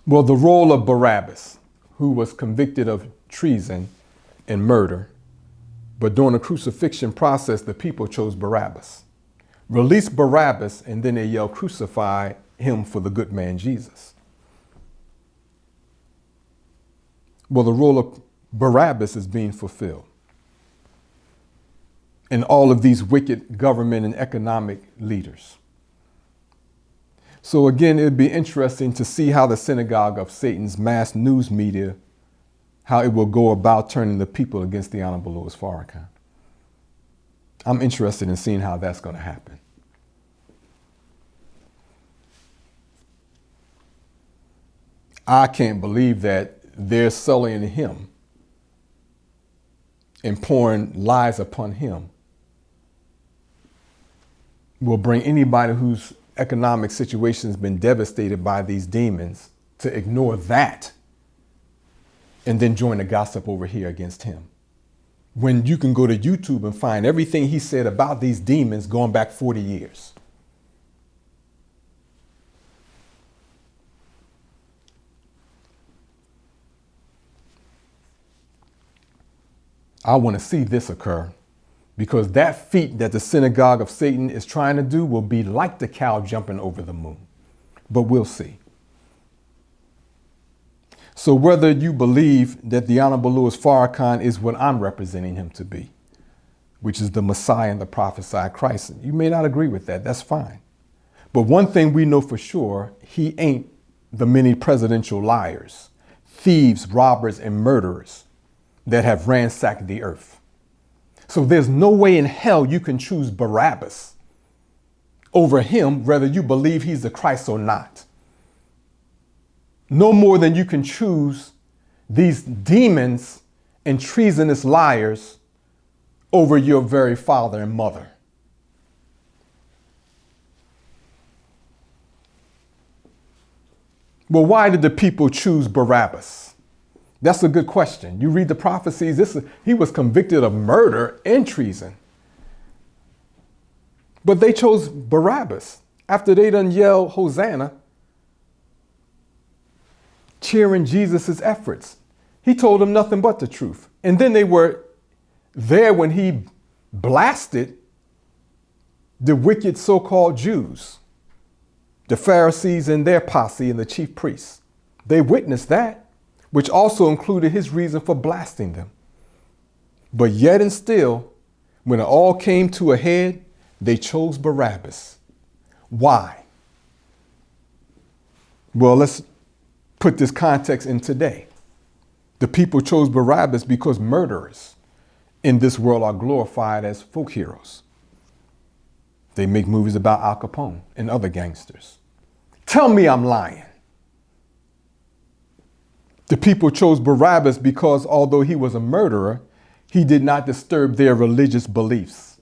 Well, the role of Barabbas, who was convicted of treason and murder, but during the crucifixion process, the people chose Barabbas. Release Barabbas, and then they yell, crucify him for the good man Jesus. Well, the role of Barabbas is being fulfilled. And all of these wicked government and economic leaders. So again, it'd be interesting to see how the synagogue of Satan's mass news media, how it will go about turning the people against the Honorable Louis Farrakhan. I'm interested in seeing how that's going to happen. I can't believe that they're sullying him and pouring lies upon him will bring anybody whose economic situation has been devastated by these demons to ignore that and then join the gossip over here against him. When you can go to YouTube and find everything he said about these demons going back 40 years. I want to see this occur, because that feat that the synagogue of Satan is trying to do will be like the cow jumping over the moon. But we'll see. So whether you believe that the Honorable Louis Farrakhan is what I'm representing him to be, which is the Messiah and the prophesied Christ, you may not agree with that. That's fine. But one thing we know for sure, he ain't the many presidential liars, thieves, robbers, and murderers that have ransacked the earth. So there's no way in hell you can choose Barabbas over him, whether you believe he's the Christ or not. No more than you can choose these demons and treasonous liars over your very father and mother. Well, why did the people choose Barabbas? That's a good question. You read the prophecies, he was convicted of murder and treason. But they chose Barabbas after they done yelled Hosanna, cheering Jesus' efforts. He told them nothing but the truth. And then they were there when he blasted the wicked so-called Jews, the Pharisees and their posse and the chief priests. They witnessed that, which also included his reason for blasting them. But yet and still, when it all came to a head, they chose Barabbas. Why? Well, let's put this context in today. The people chose Barabbas because murderers in this world are glorified as folk heroes. They make movies about Al Capone and other gangsters. Tell me I'm lying. The people chose Barabbas because although he was a murderer, he did not disturb their religious beliefs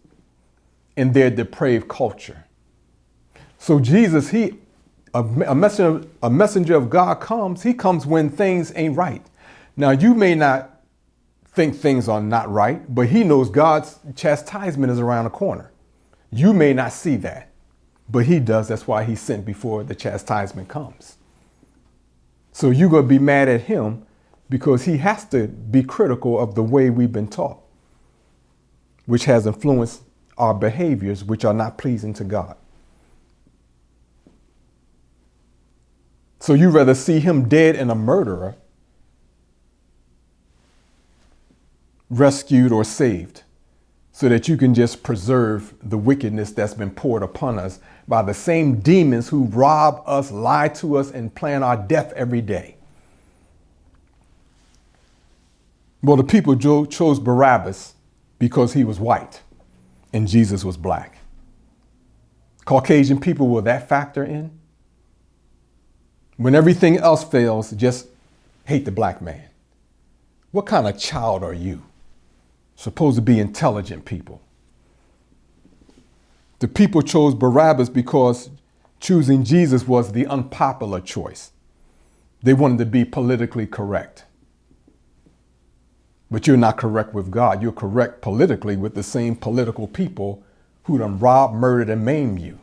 and their depraved culture. So Jesus, a messenger of God comes, he comes when things ain't right. Now, you may not think things are not right, but he knows God's chastisement is around the corner. You may not see that, but he does. That's why he's sent before the chastisement comes. So you're going to be mad at him because he has to be critical of the way we've been taught, which has influenced our behaviors, which are not pleasing to God. So you rather see him dead and a murderer, rescued or saved, so that you can just preserve the wickedness that's been poured upon us by the same demons who rob us, lie to us, and plan our death every day. Well, the people chose Barabbas because he was white and Jesus was black. Caucasian people, will that factor in? When everything else fails, just hate the black man. What kind of child are you? Supposed to be intelligent people. The people chose Barabbas because choosing Jesus was the unpopular choice. They wanted to be politically correct. But you're not correct with God. You're correct politically with the same political people who done robbed, murdered, and maimed you.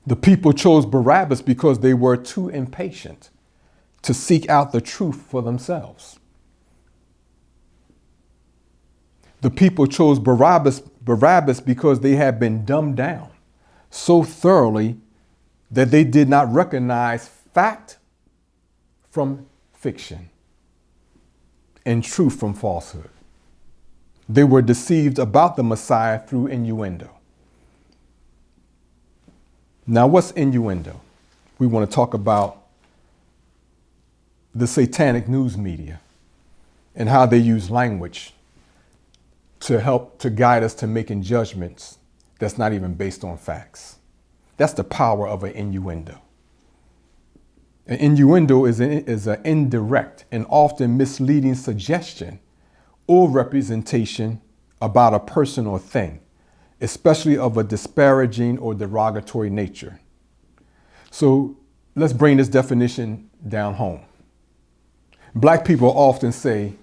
The people chose Barabbas because they were too impatient to seek out the truth for themselves. The people chose Barabbas because they had been dumbed down so thoroughly that they did not recognize fact from fiction and truth from falsehood. They were deceived about the Messiah through innuendo. Now, what's innuendo? We want to talk about the satanic news media and how they use language to help to guide us to making judgments that's not even based on facts. That's the power of an innuendo. An innuendo is an indirect and often misleading suggestion or representation about a person or thing, especially of a disparaging or derogatory nature. So let's bring this definition down home. Black people often say,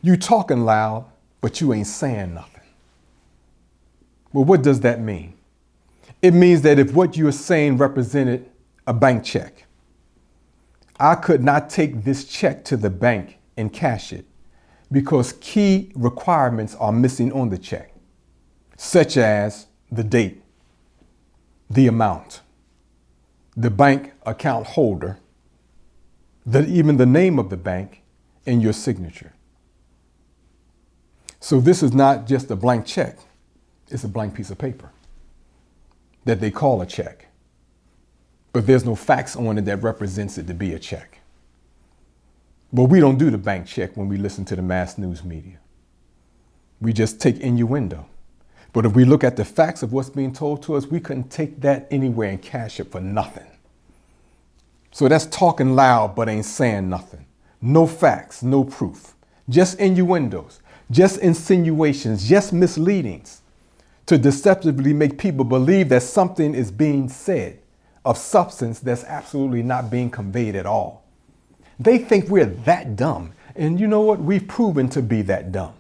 "You talking loud, but you ain't saying nothing." Well, what does that mean? It means that if what you're saying represented a bank check, I could not take this check to the bank and cash it because key requirements are missing on the check, such as the date, the amount, the bank account holder, even the name of the bank, and your signature. So this is not just a blank check. It's a blank piece of paper that they call a check. But there's no facts on it that represents it to be a check. But we don't do the bank check when we listen to the mass news media. We just take innuendo. But if we look at the facts of what's being told to us, we couldn't take that anywhere and cash it for nothing. So that's talking loud, but ain't saying nothing. No facts, no proof. Just innuendos, just insinuations, just misleadings to deceptively make people believe that something is being said of substance that's absolutely not being conveyed at all. They think we're that dumb. And you know what? We've proven to be that dumb.